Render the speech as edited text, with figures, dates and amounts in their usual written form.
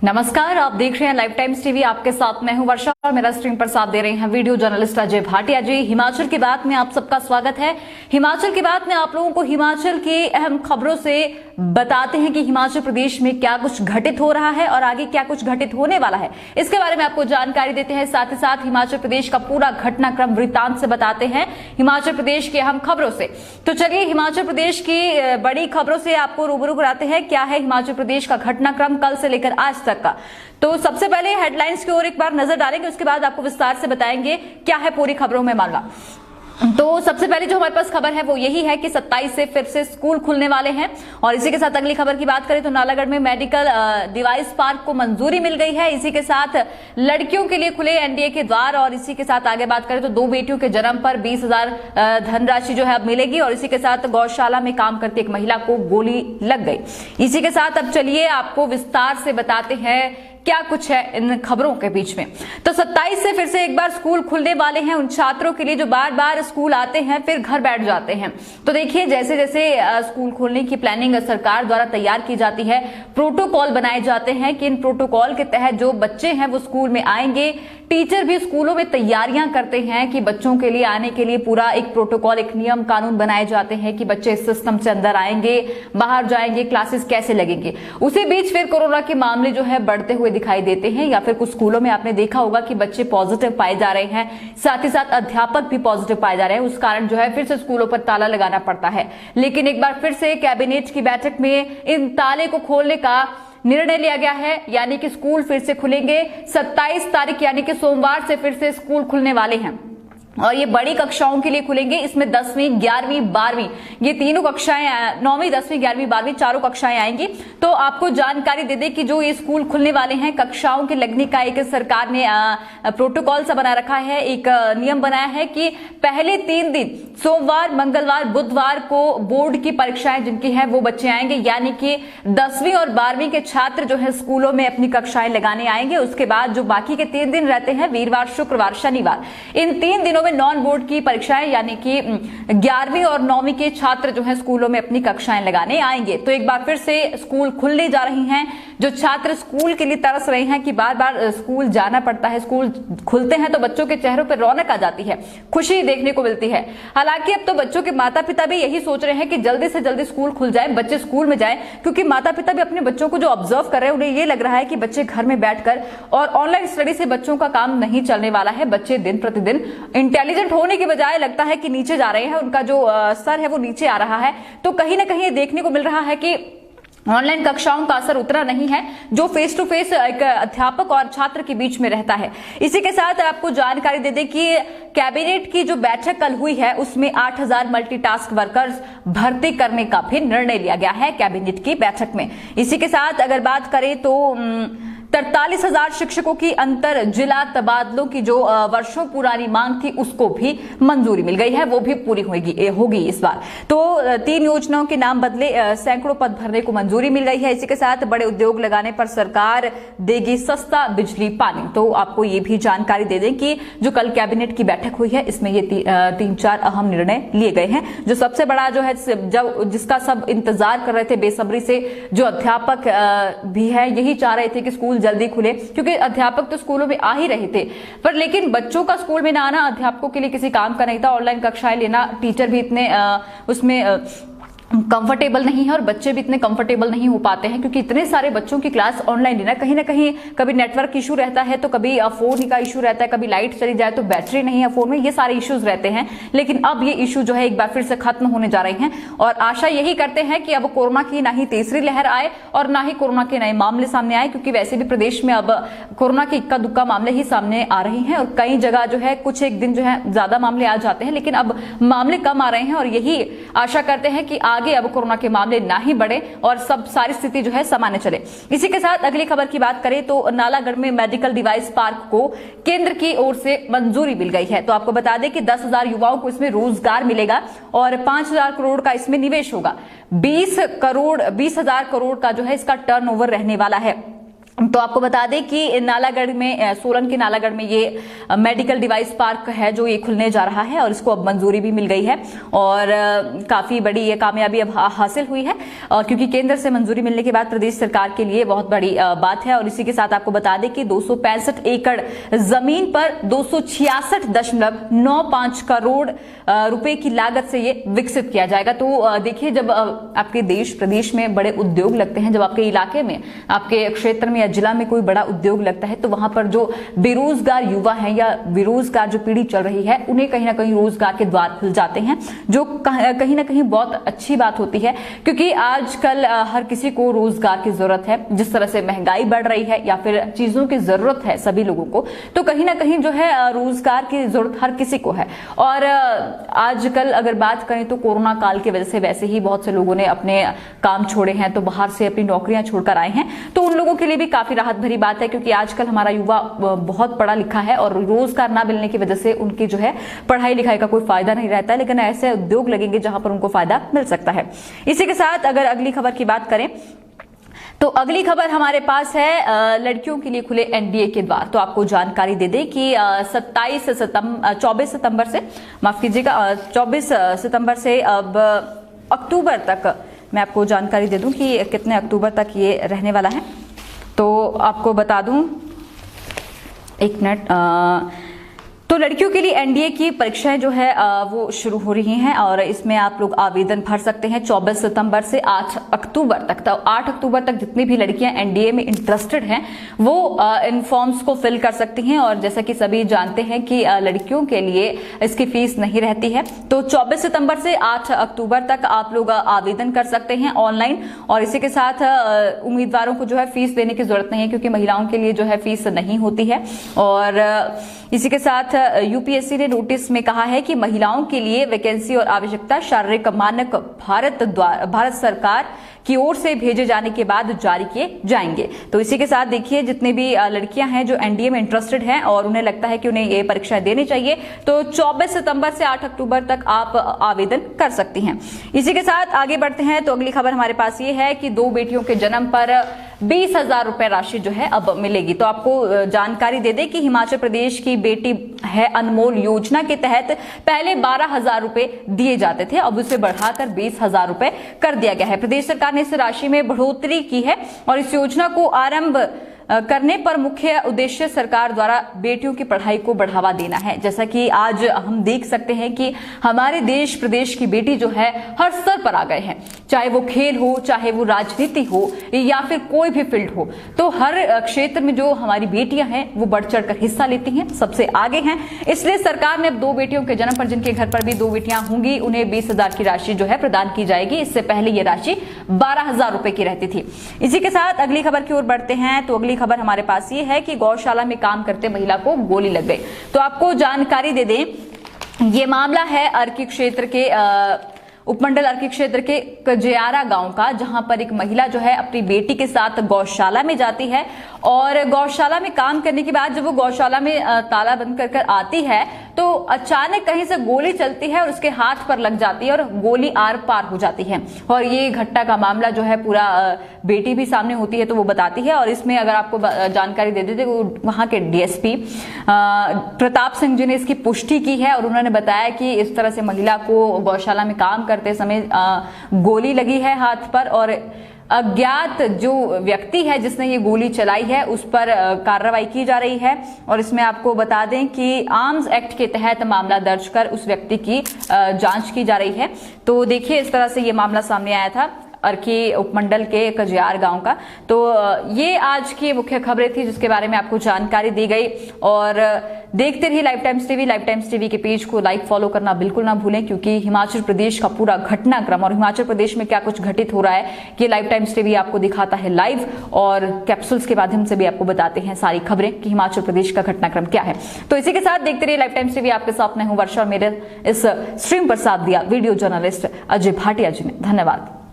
नमस्कार, आप देख रहे हैं लाइव टाइम्स टीवी। आपके साथ मैं हूं वर्षा और मेरा स्क्रीन पर साथ दे रहे हैं वीडियो जर्नलिस्ट अजय भाटिया जी। हिमाचल की बात में आप सबका स्वागत है। हिमाचल की बात में आप लोगों को हिमाचल की अहम खबरों से बताते हैं कि हिमाचल प्रदेश में क्या कुछ घटित हो रहा है और आगे क्या कुछ घटित होने वाला है, इसके बारे में आपको जानकारी देते हैं। साथ ही साथ हिमाचल प्रदेश का पूरा घटनाक्रम वृत्तांत से बताते हैं हिमाचल प्रदेश की अहम खबरों से। तो चलिए हिमाचल प्रदेश की बड़ी खबरों से आपको रूबरू कराते हैं क्या है हिमाचल प्रदेश का घटनाक्रम कल से लेकर आज तक का। तो सबसे पहले हेडलाइंस की ओर एक बार नजर डालेंगे, उसके बाद आपको विस्तार से बताएंगे क्या है पूरी खबरों में मामला। तो सबसे पहले जो हमारे पास खबर है वो यही है कि 27 से फिर से स्कूल खुलने वाले हैं। और इसी के साथ अगली खबर की बात करें तो नालागढ़ में मेडिकल डिवाइस पार्क को मंजूरी मिल गई है। इसी के साथ लड़कियों के लिए खुले एनडीए के द्वार। और इसी के साथ आगे बात करें तो 2 बेटियों के जन्म पर 20,000 धनराशि जो है अब मिलेगी। और इसी के साथ गौशाला में काम करती एक महिला को गोली लग गई। इसी के साथ अब चलिए आपको विस्तार से बताते हैं क्या कुछ है इन खबरों के बीच में। तो 27 से फिर से एक बार स्कूल खुलने वाले हैं उन छात्रों के लिए जो बार बार स्कूल आते हैं फिर घर बैठ जाते हैं। तो देखिए जैसे जैसे स्कूल खोलने की प्लानिंग सरकार द्वारा तैयार की जाती है, प्रोटोकॉल बनाए जाते हैं कि इन प्रोटोकॉल के तहत जो बच्चे हैं वो स्कूल में आएंगे। टीचर भी स्कूलों में तैयारियां करते हैं कि बच्चों के लिए आने के लिए पूरा एक प्रोटोकॉल, एक नियम कानून बनाए जाते हैं कि बच्चे इस सिस्टम से अंदर आएंगे, बाहर जाएंगे, क्लासेस कैसे लगेंगे। उसी बीच फिर कोरोना के मामले जो है बढ़ते हुए दिखाई देते हैं, या फिर कुछ स्कूलों में आपने देखा होगा कि बच्चे पॉजिटिव पाए जा रहे हैं, साथ ही साथ अध्यापक भी पॉजिटिव पाए जा रहे हैं। उस कारण जो है फिर से स्कूलों पर ताला लगाना पड़ता है। लेकिन एक बार फिर से कैबिनेट की बैठक में इन ताले को खोलने का निर्णय लिया गया है, यानी कि स्कूल फिर से खुलेंगे। 27 तारीख यानी कि सोमवार से फिर से स्कूल खुलने वाले हैं और ये बड़ी कक्षाओं के लिए खुलेंगे। इसमें 10वीं 11वीं 12वीं ये तीनों कक्षाएं, 9वीं 10वीं 11वीं 12वीं चारों कक्षाएं आएंगी। तो आपको जानकारी दे दें कि जो ये स्कूल खुलने वाले हैं, कक्षाओं के लगने का एक सरकार ने प्रोटोकॉल सा बना रखा है, एक नियम बनाया है कि पहले 3 दिन सोमवार, मंगलवार, बुधवार को बोर्ड की परीक्षाएं जिनकी है वो बच्चे आएंगे, यानी कि 10वीं और 12वीं के छात्र जो है स्कूलों में अपनी कक्षाएं लगाने आएंगे। उसके बाद जो बाकी के 3 दिन रहते हैं, वीरवार, शुक्रवार, शनिवार, इन 3 दिनों में नॉन बोर्ड की परीक्षाएं यानी कि 11वीं और 9वीं के छात्र जो हैं स्कूलों में अपनी कक्षाएं लगाने आएंगे। तो एक बार फिर से स्कूल खुलने जा रही हैं। जो छात्र स्कूल के लिए तरस रहे हैं कि बार बार स्कूल जाना पड़ता है, स्कूल खुलते हैं तो बच्चों के चेहरों पर रौनक आ जाती है, खुशी देखने को मिलती है। हालांकि अब तो बच्चों के माता पिता भी यही सोच रहे हैं कि जल्दी से जल्दी स्कूल खुल जाए, बच्चे स्कूल में जाएं, क्योंकि माता पिता भी अपने बच्चों को जो ऑब्जर्व कर रहे हैं उन्हें ये लग रहा है कि बच्चे घर में बैठकर और ऑनलाइन स्टडी से बच्चों का काम नहीं चलने वाला है। बच्चे दिन प्रतिदिन इंटेलिजेंट होने के बजाय लगता है कि नीचे जा रहे हैं, उनका जो स्तर है वो नीचे आ रहा है। तो कहीं ना कहीं देखने को मिल रहा है कि ऑनलाइन कक्षाओं का असर उतना नहीं है जो फेस टू फेस एक अध्यापक और छात्र के बीच में रहता है। इसी के साथ आपको जानकारी दे दें कि कैबिनेट की जो बैठक कल हुई है उसमें 8,000 मल्टीटास्क वर्कर्स भर्ती करने का भी निर्णय लिया गया है कैबिनेट की बैठक में। इसी के साथ अगर बात करें तो 43,000 शिक्षकों की अंतर जिला तबादलों की जो वर्षों पुरानी मांग थी उसको भी मंजूरी मिल गई है, वो भी पूरी होगी इस बार। तो 3 योजनाओं के नाम बदले, सैकड़ों पद भरने को मंजूरी मिल गई है। इसी के साथ बड़े उद्योग लगाने पर सरकार देगी सस्ता बिजली पानी। तो आपको ये भी जानकारी दे दें कि जो कल कैबिनेट की बैठक हुई है इसमें ये 3-4 अहम निर्णय लिए गए हैं। जो सबसे बड़ा जो है, जब जिसका सब इंतजार कर रहे थे बेसब्री से, जो अध्यापक भी है यही चाह रहे थे कि स्कूल जल्दी खुले, क्योंकि अध्यापक तो स्कूलों में आ ही रहे थे, पर लेकिन बच्चों का स्कूल में ना आना अध्यापकों के लिए किसी काम का नहीं था। ऑनलाइन कक्षाएं लेना, टीचर भी इतने उसमें कंफर्टेबल नहीं है और बच्चे भी इतने कंफर्टेबल नहीं हो पाते हैं, क्योंकि इतने सारे बच्चों की क्लास ऑनलाइन लेना, कहीं ना कहीं कभी नेटवर्क इशू रहता है तो कभी फोन का इशू रहता है, कभी लाइट चली जाए तो बैटरी नहीं है फोन में, ये सारे इश्यूज रहते हैं। लेकिन अब ये इशू जो है एक बार फिर से खत्म होने जा रहे हैं और आशा यही करते हैं कि अब कोरोना की ना ही तीसरी लहर आए और ना ही कोरोना के नए मामले सामने आए, क्योंकि वैसे भी प्रदेश में अब कोरोना के इक्का दुक्का मामले ही सामने आ रहे हैं और कई जगह जो है कुछ एक दिन जो है ज्यादा मामले आ जाते हैं, लेकिन अब मामले कम आ रहे हैं और यही आशा करते हैं कि आगे अब कोरोना के मामले ना ही बढ़े और सब सारी स्थिति जो है सामान्य चले। इसी के साथ अगली खबर की बात करें तो नालागढ़ में मेडिकल डिवाइस पार्क को केंद्र की ओर से मंजूरी मिल गई है। तो आपको बता दें कि 10,000 युवाओं को इसमें रोजगार मिलेगा और 5,000 करोड़ का इसमें निवेश होगा। 20,000 करोड़ का जो है इसका टर्नओवर रहने वाला है। तो आपको बता दें कि नालागढ़ में, सोलन के नालागढ़ में ये मेडिकल डिवाइस पार्क है जो ये खुलने जा रहा है और इसको अब मंजूरी भी मिल गई है और काफी बड़ी ये कामयाबी अब हासिल हुई है क्योंकि केंद्र से मंजूरी मिलने के बाद प्रदेश सरकार के लिए बहुत बड़ी बात है। और इसी के साथ आपको बता दें कि 265 एकड़ जमीन पर 266.95 करोड़ रुपए की लागत से ये विकसित किया जाएगा। तो देखिए, जब आपके देश प्रदेश में बड़े उद्योग लगते हैं, जब आपके इलाके में, आपके क्षेत्र में, जिला में कोई बड़ा उद्योग लगता है, तो वहां पर जो बेरोजगार युवा हैं या बेरोजगार जो पीढ़ी चल रही है, उन्हें कहीं ना कहीं रोजगार के द्वार खुल जाते हैं, जो कहीं ना कहीं बहुत अच्छी बात होती है क्योंकि आजकल हर किसी को रोजगार की जरूरत है। जिस तरह से महंगाई बढ़ रही है या फिर चीजों की जरूरत है सभी लोगों को, तो कहीं ना कहीं जो है रोजगार की जरूरत हर किसी को है। और आजकल अगर बात करें तो कोरोना काल की वजह से वैसे ही बहुत से लोगों ने अपने काम छोड़े हैं, तो बाहर से अपनी नौकरियां छोड़कर आए हैं, तो उन लोगों के लिए भी काफी राहत भरी बात है क्योंकि आजकल हमारा युवा बहुत पढ़ा लिखा है और रोजगार ना मिलने की वजह से उनकी जो है पढ़ाई लिखाई का कोई फायदा नहीं रहता है, लेकिन ऐसे उद्योग लगेंगे जहां पर उनको फायदा मिल सकता है। इसी के साथ अगर अगली खबर की बात करें तो अगली खबर हमारे पास है लड़कियों के लिए खुले एनडीए के द्वार। तो आपको जानकारी दे दें कि 24 सितंबर से, माफ कीजिएगा, 24 सितंबर से अब अक्टूबर तक, मैं आपको जानकारी दे दूं कि कितने अक्टूबर तक ये रहने वाला है। तो आपको बता दूं, एक मिनट, तो लड़कियों के लिए एनडीए की परीक्षाएं जो है वो शुरू हो रही हैं और इसमें आप लोग आवेदन भर सकते हैं 24 सितंबर से 8 अक्टूबर तक। तो 8 अक्टूबर तक जितनी भी लड़कियां एनडीए में इंटरेस्टेड हैं वो इन फॉर्म्स को फिल कर सकती हैं। और जैसा कि सभी जानते हैं कि लड़कियों के लिए इसकी फीस नहीं रहती है, तो 24 सितंबर से 8 अक्टूबर तक आप लोग आवेदन कर सकते हैं ऑनलाइन। और इसी के साथ उम्मीदवारों को जो है फीस देने की जरूरत नहीं है क्योंकि महिलाओं के लिए जो है फीस नहीं होती है। और इसी के साथ यूपीएससी ने नोटिस में कहा है कि महिलाओं के लिए वैकेंसी और आवश्यकता शारीरिक मानक भारत सरकार की ओर से भेजे जाने के बाद जारी किए जाएंगे। तो इसी के साथ देखिए, जितने भी लड़कियां हैं जो एनडीए में इंटरेस्टेड हैं और उन्हें लगता है कि उन्हें ये परीक्षा देनी चाहिए, तो 24 सितंबर से 8 अक्टूबर तक आप आवेदन कर सकती हैं। इसी के साथ आगे बढ़ते हैं तो अगली खबर हमारे पास ये है कि 2 बेटियों के जन्म पर 20,000 रुपए राशि जो है अब मिलेगी। तो आपको जानकारी दे दें कि हिमाचल प्रदेश की बेटी है अनमोल योजना के तहत पहले 12,000 रुपए दिए जाते थे, अब उसे बढ़ाकर 20,000 रुपए कर दिया गया है। प्रदेश सरकार ने इस राशि में बढ़ोतरी की है और इस योजना को आरंभ करने पर मुख्य उद्देश्य सरकार द्वारा बेटियों की पढ़ाई को बढ़ावा देना है। जैसा कि आज हम देख सकते हैं कि हमारे देश प्रदेश की बेटी जो है हर स्तर पर आ गए हैं, चाहे वो खेल हो, चाहे वो राजनीति हो या फिर कोई भी फील्ड हो, तो हर क्षेत्र में जो हमारी बेटियां हैं वो बढ़ चढ़कर हिस्सा लेती हैं, सबसे आगे हैं। इसलिए सरकार ने अब 2 बेटियों के जन्म पर, जिनके घर पर भी 2 बेटियां होंगी, उन्हें 20,000 की राशि जो है प्रदान की जाएगी। इससे पहले ये राशि 12,000 रुपए की रहती थी। इसी के साथ अगली खबर की ओर बढ़ते हैं तो अगली खबर हमारे पास ये है कि गौशाला में काम करते महिला को गोली लग गई। तो आपको जानकारी दे दें, ये मामला है अर्की क्षेत्र के उपमंडल अर्की क्षेत्र के कजियारा गांव का, जहां पर एक महिला जो है अपनी बेटी के साथ गौशाला में जाती है और गौशाला में काम करने के बाद जब वो गौशाला में ताला बंद कर आती है तो अचानक कहीं से गोली चलती है और उसके हाथ पर लग जाती है और गोली आर पार हो जाती है। और ये घटना का मामला जो है पूरा बेटी भी सामने होती है तो वो बताती है। और इसमें अगर आपको जानकारी दे देते, वहां के डीएसपी प्रताप सिंह जी ने इसकी पुष्टि की है और उन्होंने बताया कि इस तरह से महिला को गौशाला में काम करते समय गोली लगी है हाथ पर और अज्ञात जो व्यक्ति है जिसने ये गोली चलाई है उस पर कार्रवाई की जा रही है। और इसमें आपको बता दें कि आर्म्स एक्ट के तहत मामला दर्ज कर उस व्यक्ति की जांच की जा रही है। तो देखिए, इस तरह से ये मामला सामने आया था अर्की उपमंडल के कजियार गांव का। तो ये आज की मुख्य खबरें थी जिसके बारे में आपको जानकारी दी गई। और देखते रहिए live times TV. Live times TV के पेज को लाइक फॉलो करना बिल्कुल ना भूलें, क्योंकि हिमाचल प्रदेश का पूरा घटनाक्रम और हिमाचल प्रदेश में क्या कुछ घटित हो रहा है ये लाइव टाइम्स टीवी आपको दिखाता है लाइव, और कैप्सूल्स के माध्यम से भी आपको बताते हैं सारी खबरें कि हिमाचल प्रदेश का घटनाक्रम क्या है। तो इसी के साथ देखते रहिए लाइव टाइम्स टीवी। आपके साथ मैं हूं वर्षा और मेरे इस स्ट्रीम पर साथ दिया वीडियो जर्नलिस्ट अजय भाटिया जी ने। धन्यवाद।